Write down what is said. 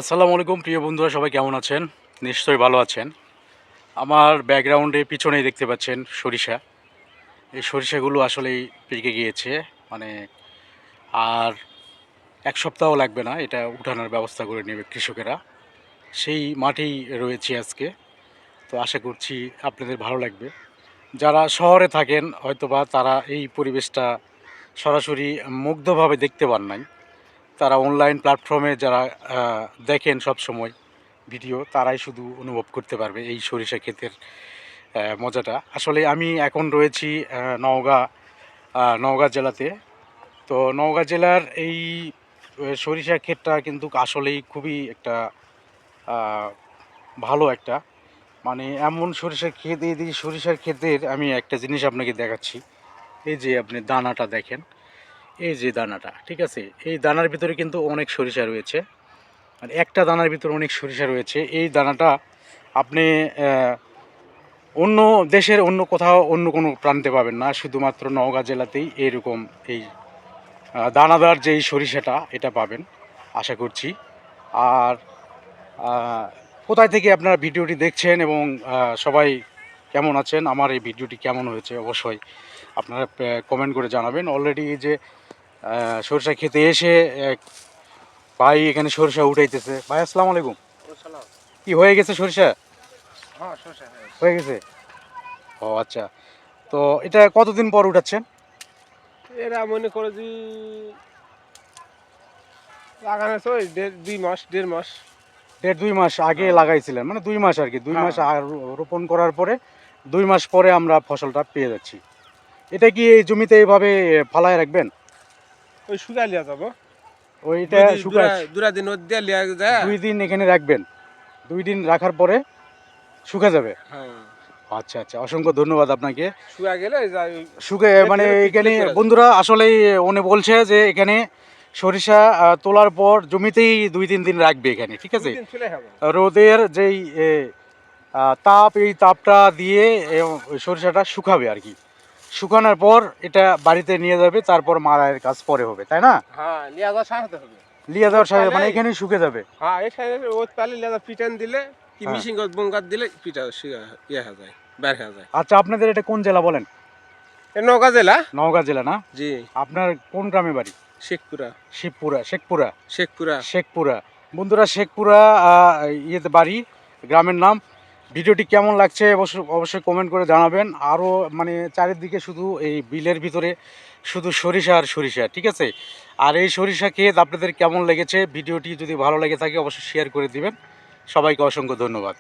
আসসালামু আলাইকুম প্রিয় বন্ধুরা, সবাই কেমন আছেন? নিশ্চয়ই ভালো আছেন। আমার ব্যাকগ্রাউন্ডে পিছনেই দেখতে পাচ্ছেন সরিষা। এই সরিষাগুলো আসলেই পেকে গিয়েছে, মানে আর এক সপ্তাহ লাগবে না, এটা উঠানোর ব্যবস্থা করে নেবে কৃষকেরা। সেই মাঠেই রয়েছি আজকে। তো আশা করছি আপনাদের ভালো লাগবে। যারা শহরে থাকেন হয়তোবা তারা এই পরিবেশটা সরাসরি মুগ্ধভাবে দেখতে পান নাই। তারা অনলাইন প্ল্যাটফর্মে যারা দেখেন সব সময় ভিডিও, তারাই শুধু অনুভব করতে পারবে এই সরিষা ক্ষেতের মজাটা। আসলে আমি এখন রয়েছি নওগাঁ জেলাতে। তো নওগাঁ জেলার এই সরিষা ক্ষেতটা কিন্তু আসলেই খুবই একটা আহ, ভালো একটা, মানে এমন সরিষার ক্ষেত, এই সরিষার ক্ষেতের আমি একটা জিনিস আপনাকে দেখাচ্ছি। এই যে আপনি দানাটা দেখেন, এই যে দানাটা, ঠিক আছে, এই দানার ভিতরে কিন্তু অনেক সরিষা রয়েছে। আর একটা দানার ভিতরে অনেক সরিষা রয়েছে। এই দানাটা আপনি অন্য দেশের অন্য কোথাও অন্য কোনো প্রান্তে পাবেন না, শুধুমাত্র নওগাঁ জেলাতেই এরকম এই দানাদার যেই সরিষাটা এটা পাবেন আশা করছি। আর কোথায় থেকে আপনারা ভিডিওটি দেখছেন এবং সবাই কেমন আছেন, আমার এই ভিডিওটি কেমন হয়েছে অবশ্যই আপনারা কমেন্ট করে জানাবেন। অলরেডি এই যে সরিষা খেতে এসে এক ভাই এখানে সরিষা উঠাইতেছে। ভাই আসসালামু আলাইকুম। কি হয়ে গেছে সরিষা? হয়ে গেছে। ও আচ্ছা, তো এটা কতদিন পর উঠাচ্ছেন? এরা মনে করে যে লাগানো আছে ওই দেড় মাস। 1.5-2 মাস আগে লাগাইছিলেন, মানে 2 মাস আর কি, 2 মাস হ্যাঁ। আর রোপণ করার পরে 2 মাস পরে আমরা ফসলটা পেয়ে যাচ্ছি। এটা কি এই জমিতে এইভাবে ফালায় রাখবেন? ওই শুকাই লিয়া যাবো। ওইটা শুকায় দুরা দিন ওর দিয়ে লিয়া যায়। 2 দিন এখানে রাখবেন, 2 দিন রাখার পরে শুকা যাবে। হ্যাঁ, আচ্ছা আচ্ছা, অসংখ্য ধন্যবাদ আপনাকে। শুকা গেলে শুকে মানে এখানে বন্ধুরা আসলে উনি বলছে যে এখানে সরিষা তোলার পর জমিতেই 2-3 দিন রাখবে এখানে, ঠিক আছে। রোদের যেই তাপ, এই তাপটা দিয়ে ওই সরিষাটা শুকাবে আর কি। শুকানোর পর এটা বাড়িতে নিয়ে যাবে, তারপর মাড়াইয়ের কাজ পরে হবে, তাই না? হ্যাঁ, লিয়া যাওয়া সারাতে হবে। লিয়ে যাওয়ার সাথে মানে এখানেই শুকে যাবে। হ্যাঁ, এখানে ওত পালে লিয়া যাওয়া পিটান দিলে কি হ্যাঁ। মিশিং বঙ্গাত দিলে পিটা ইয়ে হয়ে যায়, বের হয়ে যায়। আচ্ছা, আপনাদের এটা কোন জেলা বলেন? এ নওগাঁ জেলা। নওগাঁ জেলা না? জি। আপনার কোন গ্রামে বাড়ি? শেখপুরা। শেখপুরা। শেখপুরা। শেখপুরা। বন্ধুরা, শেখপুরা ইয়েতে বাড়ি, গ্রামের নাম। ভিডিওটি কেমন লাগছে অবশ্যই অবশ্যই কমেন্ট করে জানাবেন। আরও মানে চারিদিকে শুধু এই বিলের ভিতরে শুধু সরিষা আর সরিষা, ঠিক আছে। আর এই সরিষা ক্ষেত আপনাদের কেমন লেগেছে, ভিডিওটি যদি ভালো লেগে থাকে অবশ্যই শেয়ার করে দিবেন। সবাইকে অসংখ্য ধন্যবাদ।